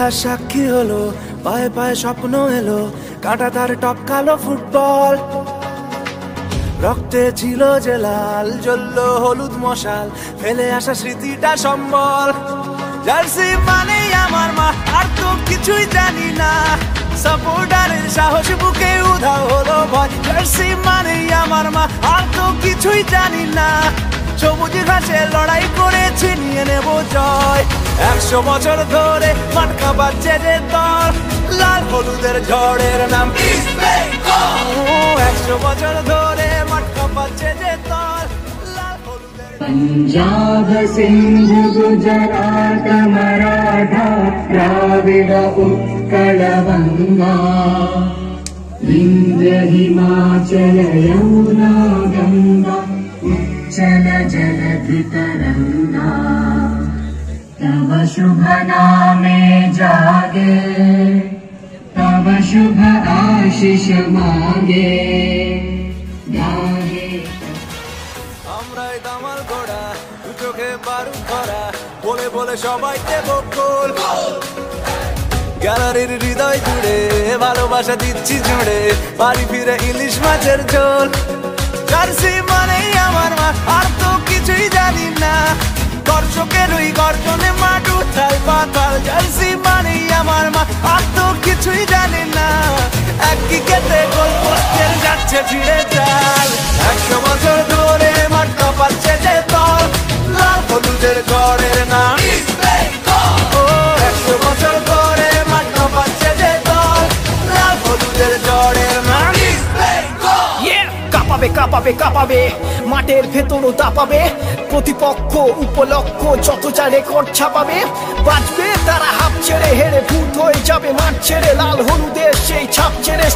ইতিহাস সাক্ষী হলো, পায়ে পায়ে স্বপ্ন এলো, কাঁটাতার টপকালো ফুটবল। রক্তে ছিল যে লাল, জ্বললো হলুদ মশাল, ফেলে আসা স্মৃতিটা সম্বল। জার্সি মানেই আমার মা, আর তো কিছুই জানি না। সাপোর্টারের সাহস বুকে উধাও হলো ভয়। জার্সি মানেই আমার মা, আর তো কিছুই জানি না। সবুজ ঘাসে লড়াই করেছি, নিয়ে নেব জয়। 100 বছর ধরে মাঠ কাঁপাচ্ছে যে দল, লাল হলুদের ঝড়ের নাম ইস্ট বেঙ্গল। 100 বছর ধরে মাঠ কাঁপাচ্ছে যে দল, লাল হলুদের। पंजाब सिंध गुजरात मराठा द्राविड उत्कल गंगा, विंध्य हिमाचल यमुना गंगा, उच्चल जलधि तरंगा। तव शुभ नामे जागे, तव शुभ आशीष मांगे। আমরাই দামাল ঘোড়া, চোখে বারুদ ধরা, বলে বলে সবাই দেব গোল। গ্যালারির হৃদয় জুড়ে ভালোবাসা দিচ্ছি জুড়ে, বাড়ি ফিরে ইলিশ মাছের ঝোল। জার্সি মানেই আমার মা, আর তো কিছুই জানি না। দর্শকের ওই গর্জনে মাঠ উঠাল পাতাল। জার্সি মানেই আমার মা, আর তো কিছুই জানি না। একই খেতে গোল পোস্টের যাচ্ছে ছিঁড়ে চাল। 100 বছর ধরে মাঠ কাঁপাচ্ছে যে দল, লাল হলুদের ঝড়ের নাম ইস্ট বেঙ্গল। 100 বছর ধরে মাঠ কাঁপাচ্ছে যে দল, লাল হলুদের ঝড়ের নাম ইস্ট বেঙ্গল। কাঁপাবে কাঁপাবে কাঁপাবে, মাঠের ভেতরও দাপাবে। প্রতিপক্ষ উপলক্ষ যত যা রেকর্ড ছাপাবে, বাঁচবে তারা হাফ ছেড়ে, হেরে ভূত হয়ে যাবে মাঠ ছেড়ে। লাল হলুদের সেই ছাপ ছেড়ে